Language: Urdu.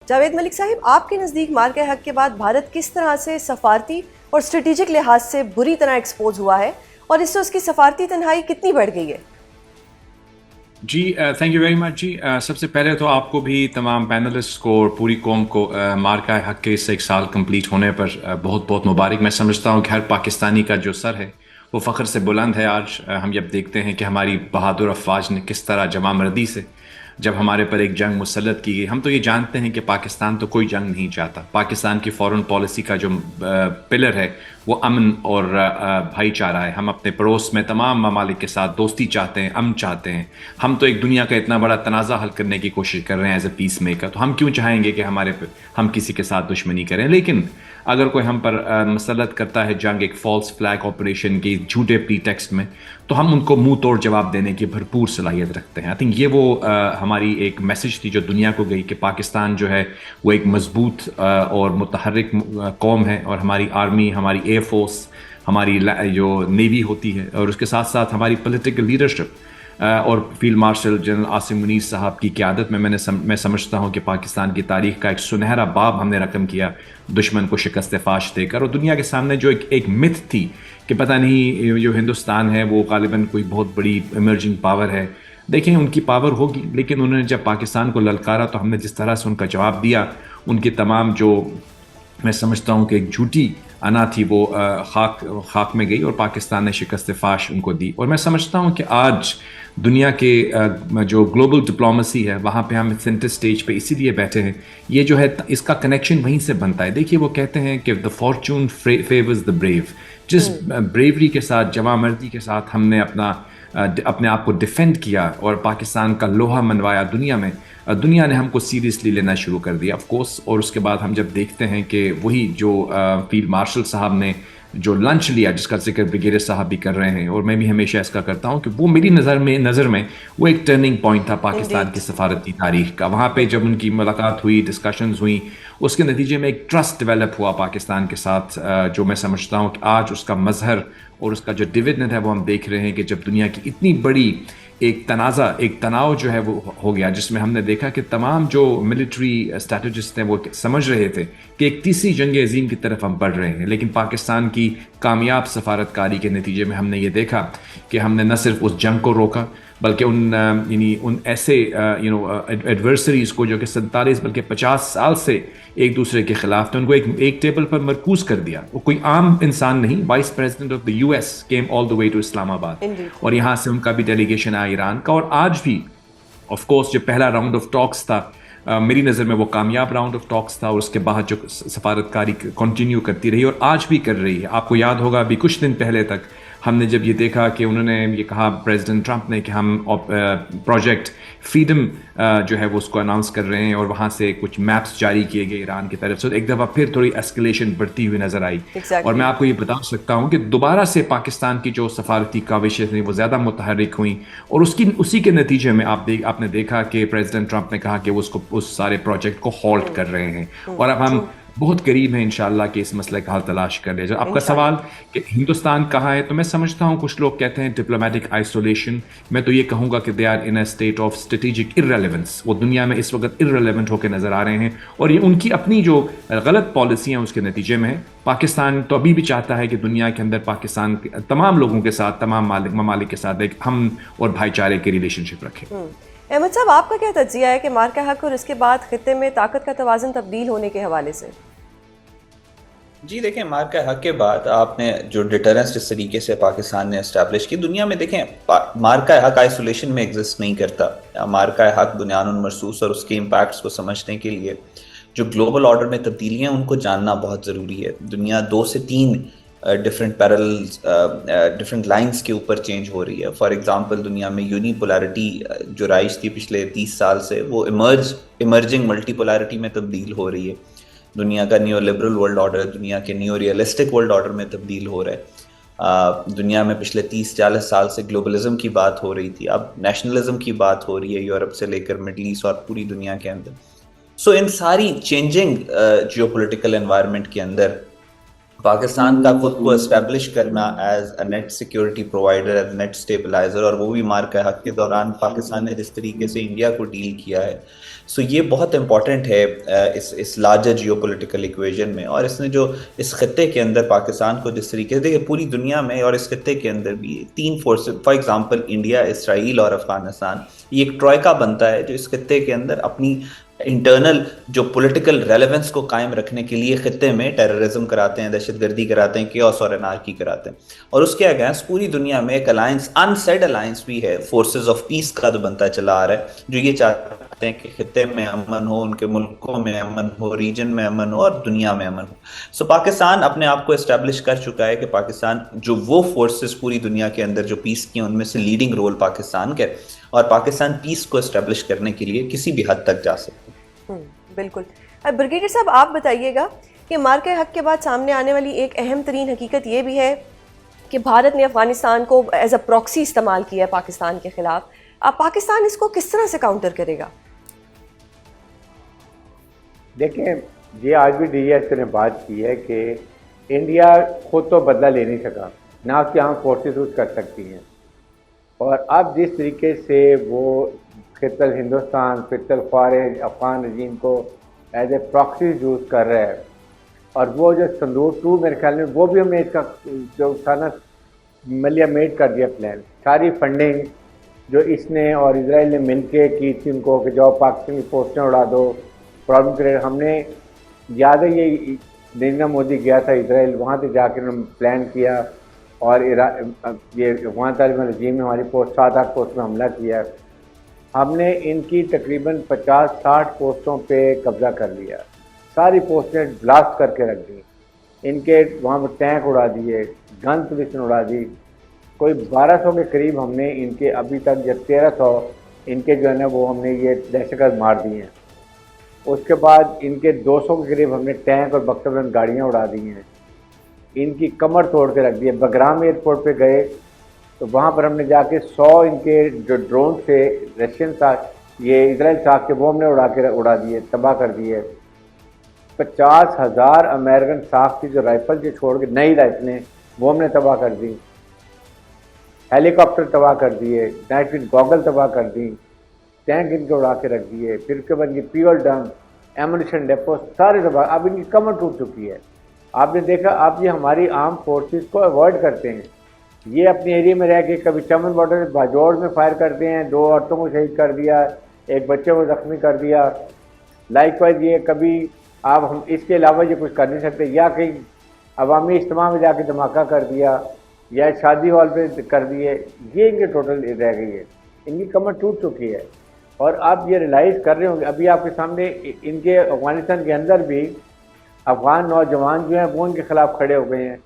جاوید ملک صاحب، آپ کے نزدیک مارکہ حق کے بعد بھارت کس طرح سے سفارتی اور اسٹریٹجک لحاظ سے بری طرح ایکسپوز ہوا ہے اور اس سے اس کی سفارتی تنہائی کتنی بڑھ گئی ہے؟ جی تھینک یو ویری مچ جی. سب سے پہلے تو آپ کو بھی تمام پینلسٹ کو اور پوری قوم کو مارکہ حق کے اس 1 سال کمپلیٹ ہونے پر بہت بہت مبارک. میں سمجھتا ہوں کہ ہر پاکستانی کا جو سر ہے وہ فخر سے بلند ہے. آج ہم جب دیکھتے ہیں کہ ہماری بہادر افواج نے کس طرح جمع مردی سے جب ہمارے پر ایک جنگ مسلط کی گئی. ہم تو یہ جانتے ہیں کہ پاکستان تو کوئی جنگ نہیں چاہتا. پاکستان کی فورن پالیسی کا جو پلر ہے وہ امن اور بھائی چارہ ہے. ہم اپنے پڑوس میں تمام ممالک کے ساتھ دوستی چاہتے ہیں، امن چاہتے ہیں. ہم تو ایک دنیا کا اتنا بڑا تنازع حل کرنے کی کوشش کر رہے ہیں ایز اے پیس میکر. تو ہم کیوں چاہیں گے کہ ہم کسی کے ساتھ دشمنی کریں؟ لیکن اگر کوئی ہم پر مسلط کرتا ہے جنگ ایک فالس فلیگ آپریشن کی جھوٹے پری ٹیکسٹ میں، تو ہم ان کو منہ توڑ جواب دینے کی بھرپور صلاحیت رکھتے ہیں. آئی تھنک یہ وہ ہماری ایک میسج تھی جو دنیا کو گئی کہ پاکستان جو ہے وہ ایک مضبوط اور متحرک قوم ہے، اور ہماری آرمی، ہماری ایئر فورس، ہماری جو نیوی ہوتی ہے، اور اس کے ساتھ ساتھ ہماری پولیٹیکل لیڈرشپ اور field marshal general Asim Munir صاحب کی قیادت میں میں سمجھتا ہوں کہ پاکستان کی تاریخ کا ایک سنہرا باب ہم نے رقم کیا دشمن کو شکست فاش دے کر. اور دنیا کے سامنے جو ایک متھ تھی کہ پتہ نہیں جو ہندوستان ہے وہ غالباً کوئی بہت بڑی ایمرجنگ پاور ہے. دیکھیں ان کی پاور ہوگی، لیکن انہوں نے جب پاکستان کو للکارا تو ہم نے جس طرح سے ان کا جواب دیا، ان کے تمام جو میں سمجھتا ہوں کہ ایک جھوٹی انا تھی وہ خاک میں گئی اور پاکستان نے شکست فاش ان کو دی. اور میں سمجھتا ہوں کہ آج دنیا کے جو گلوبل ڈپلومیسی ہے وہاں پہ ہم سینٹر سٹیج پہ اسی لیے بیٹھے ہیں. یہ جو ہے اس کا کنیکشن وہیں سے بنتا ہے. دیکھیے وہ کہتے ہیں کہ دا فارچون فیورز دا بریو. جس بریوری کے ساتھ، جمع مردی کے ساتھ ہم نے اپنے آپ کو ڈیفینڈ کیا اور پاکستان کا لوہا منوایا دنیا نے ہم کو سیریسلی لینا شروع کر دیا آف کورس. اور اس کے بعد ہم جب دیکھتے ہیں کہ وہی جو فیلڈ مارشل صاحب نے جو لنچ لیا، جس کا ذکر بریگیڈیئر صاحب بھی کر رہے ہیں اور میں بھی ہمیشہ اس کا کرتا ہوں کہ وہ میری نظر میں وہ ایک ٹرننگ پوائنٹ تھا پاکستان کی سفارتی تاریخ کا. وہاں پہ جب ان کی ملاقات ہوئی، ڈسکشنز ہوئیں، اس کے نتیجے میں ایک ٹرسٹ ڈیولپ ہوا پاکستان کے ساتھ، جو میں سمجھتا ہوں کہ آج اس کا مظہر اور اس کا جو ڈویڈنٹ ہے وہ ہم دیکھ رہے ہیں کہ جب دنیا کی اتنی بڑی ایک تناؤ جو ہے وہ ہو گیا، جس میں ہم نے دیکھا کہ تمام جو ملٹری اسٹریٹجسٹ ہیں وہ سمجھ رہے تھے کہ ایک تیسری جنگ عظیم کی طرف ہم بڑھ رہے ہیں. لیکن پاکستان کی کامیاب سفارتکاری کے نتیجے میں ہم نے یہ دیکھا کہ ہم نے نہ صرف اس جنگ کو روکا بلکہ ان ایسے ایڈورسریز کو جو کہ 47 بلکہ 50 سال سے ایک دوسرے کے خلاف تھے، ان کو ایک ٹیبل پر مرکوز کر دیا. وہ کوئی عام انسان نہیں، vice president of the US came all the way to اسلام آباد، اور یہاں سے ان کا بھی ڈیلیگیشن آیا ایران کا. اور آج بھی آف کورس جو پہلا راؤنڈ آف ٹاکس تھا میری نظر میں وہ کامیاب راؤنڈ آف ٹاکس تھا، اور اس کے بعد جو سفارتکاری کنٹینیو کرتی رہی اور آج بھی کر رہی ہے. آپ کو یاد ہوگا ابھی کچھ دن پہلے تک ہم نے جب یہ دیکھا کہ انہوں نے یہ کہا پریزیڈنٹ ٹرمپ نے کہ ہم پروجیکٹ فریڈم جو ہے وہ اس کو اناؤنس کر رہے ہیں، اور وہاں سے کچھ میپس جاری کیے گئے ایران کی طرف سے. ایک دفعہ پھر تھوڑی اسکلیشن بڑھتی ہوئی نظر آئی. اور میں آپ کو یہ بتا سکتا ہوں کہ دوبارہ سے پاکستان کی جو سفارتی کاوشیں تھیں وہ زیادہ متحرک ہوئیں، اور اسی کے نتیجے میں آپ نے دیکھا کہ پریزیڈنٹ ٹرمپ نے کہا کہ وہ اس سارے پروجیکٹ کو ہالٹ کر رہے ہیں. اور اب ہم بہت قریب ہیں انشاءاللہ کہ اس مسئلے کا حل تلاش کر لے جائے. آپ کا سوال کہ ہندوستان کہاں ہے، تو میں سمجھتا ہوں کچھ لوگ کہتے ہیں ڈپلومیٹک آئسولیشن. میں تو یہ کہوں گا کہ they are in a state of strategic irrelevance. وہ دنیا میں اس وقت ارریلیونٹ ہو کے نظر آ رہے ہیں، اور یہ ان کی اپنی جو غلط پالیسیاں اس کے نتیجے میں ہے. پاکستان تو ابھی بھی چاہتا ہے کہ دنیا کے اندر پاکستان تمام لوگوں کے ساتھ، تمام ممالک کے ساتھ ایک ہم اور بھائی چارے کی ریلیشن شپ رکھے. احمد صاحب، آپ کا کیا تجزیہ ہے کہ مارکہ حق اور اس کے بعد خطے میں طاقت کا توازن تبدیل ہونے کے حوالے سے؟ جی دیکھیں، مارکہ حق کے بعد آپ نے جو ڈیٹرنس جس طریقے سے پاکستان نے اسٹیبلش کی دنیا میں، دیکھیں مارکہ حق آئسولیشن میں ایگزسٹ نہیں کرتا. مارکہ حق بنیان مرصوص اور اس کے امپیکٹس کو سمجھنے کے لیے جو گلوبل آرڈر میں تبدیلیاں ان کو جاننا بہت ضروری ہے. دنیا 2 سے 3 ڈفرینٹ پیرلز، ڈفرینٹ لائنز کے اوپر چینج ہو رہی ہے. فار ایگزامپل دنیا میں یونی پولیرٹی جو رائج تھی پچھلے 30 سال سے، وہ ایمرجنگ ملٹی پولیرٹی میں تبدیل ہو رہی ہے. دنیا کا نیو لبرل ورلڈ آرڈر دنیا کے نیو ریئلسٹک ورلڈ آرڈر میں تبدیل ہو رہا ہے. دنیا میں پچھلے 30-40 سال سے گلوبلزم کی بات ہو رہی تھی، اب نیشنلزم کی بات ہو رہی ہے یورپ سے لے کر مڈل ایسٹ اور پوری دنیا کے اندر. سو ان ساری چینجنگ جیو پولیٹیکل انوائرمنٹ کے اندر پاکستان کا خود کو اسٹیبلش کرنا as a net security provider, as net stabiliser, اور وہ بھی مارکہ حق کے دوران پاکستان نے جس طریقے سے انڈیا کو ڈیل کیا ہے، سو یہ بہت امپورٹنٹ ہے اس لارجر جیو پولیٹیکل ایکویژن میں. اور اس نے جو اس خطے کے اندر پاکستان کو جس طریقے سے دیکھیں، پوری دنیا میں اور اس خطے کے اندر بھی 3 فورسز، فار ایگزامپل انڈیا، اسرائیل اور افغانستان، یہ ایک ٹروئکا بنتا ہے جو اس خطے کے اندر اپنی انٹرنل جو پولیٹیکل ریلیونس کو قائم رکھنے کے لیے خطے میں ٹیررزم کراتے ہیں، دہشت گردی کراتے ہیں، کیوس اور انارکی کراتے ہیں. اور اس کے اگینسٹ پوری دنیا میں ایک الائنس، ان سیڈ الائنس بھی ہے، فورسز آف پیس کا جو بنتا چلا آ رہا ہے، جو یہ چاہتے ہیں کہ خطے میں امن ہو، ان کے ملکوں میں امن ہو، ریجن میں امن ہو اور دنیا میں امن ہو. سو پاکستان اپنے آپ کو اسٹیبلش کر چکا ہے کہ پاکستان جو وہ فورسز پوری دنیا کے اندر جو پیس کی ہیں، ان میں سے لیڈنگ رول پاکستان کا ہے، اور پاکستان پیس کو اسٹیبلش کرنے کے لیے کسی بھی حد تک جا سکتا ہے. بالکل. بریگیڈیئر صاحب، آپ بتائیے گا کہ مارکہ حق کے بعد سامنے آنے والی ایک اہم ترین حقیقت یہ بھی ہے کہ بھارت نے افغانستان کو ایز اے پراکسی استعمال کیا ہے پاکستان کے خلاف. اب پاکستان اس کو کس طرح سے کاؤنٹر کرے گا؟ دیکھیں، یہ آج بھی ڈی ایس نے بات کی ہے کہ انڈیا خود تو بدلہ لے نہیں سکا، نہ اس کی عام فورسز کچھ کر سکتی ہیں، اور اب جس طریقے سے وہ خط ہندوستان، خط الخوارج افغان رجیم کو ایز اے پراکسی یوز کر رہا ہے، اور وہ جو صندوق 2 میرے خیال میں وہ بھی ہم نے اس کا جو سانا ملیہ میٹ کر دیا پلان، ساری فنڈنگ جو اس نے اور اسرائیل نے مل کے کی تھی ان کو کہ جاؤ پاکستان کی پوسٹیں اڑا دو، پرابلم کریٹ. ہم نے یاد ہے یہ نریندر مودی گیا تھا اسرائیل، وہاں سے جا کے انہوں نے پلان کیا، اور یہ افغان طالبان رجیم نے ہماری پوسٹ 7-8 پوسٹ میں حملہ کیا. ہم نے ان کی تقریباً 50-60 پوسٹوں پہ قبضہ کر لیا، ساری پوسٹیں بلاسٹ کر کے رکھ دیں، ان کے وہاں پر ٹینک اڑا دیے، گن پولیس نے اڑا دی. کوئی 1200 کے قریب ہم نے ان کے ابھی تک، یا 1300 ان کے جو ہے نا وہ ہم نے یہ دہشت گرد مار دیے ہیں. اس کے بعد ان کے 200 کے قریب ہم نے ٹینک اور بختہ بند گاڑیاں اڑا دی ہیں، ان کی کمر توڑ کے رکھ دی ہے. بگرام ایئرپورٹ پہ گئے تو وہاں پر ہم نے جا کے 100 ان کے جو ڈرون سے رشین ساتھ یہ اسرائیل ساتھ کے وہ ہم نے اڑا دیے، تباہ کر دیے. 50,000 امریکن ساخ کی جو رائفل جو چھوڑ کے نئی رائفلیں وہ ہم نے تباہ کر دی، ہیلی کاپٹر تباہ کر دیے، نائٹ ویژن گوگل تباہ کر دی، ٹینک ان کے اڑا کے رکھ دیے. پھر اس کے بعد یہ پیول ڈمپ، ایمونیشن ڈیپو سارے تباہ. اب ان کی کمر ٹوٹ چکی ہے. آپ نے دیکھا، آپ یہ ہماری عام فورسز کو اوائڈ کرتے ہیں، یہ اپنے ایریے میں رہ کے کبھی چمن بارڈر باجوڑ میں فائر کرتے ہیں، 2 عورتوں کو شہید کر دیا، ایک بچے کو زخمی کر دیا. لائک وائز یہ کبھی آپ ہم اس کے علاوہ یہ کچھ کر نہیں سکتے، یا کہیں عوامی اجتماع میں جا کے دھماکہ کر دیا، یا شادی ہال پہ کر دیے. یہ ان کے ٹوٹل رہ گئی ہے، ان کی کمر ٹوٹ چکی ہے. اور آپ یہ ریلائز کر رہے ہوں گے، ابھی آپ کے سامنے ان کے افغانستان کے اندر بھی افغان نوجوان جو ہیں وہ ان کے خلاف کھڑے ہو گئے ہیں.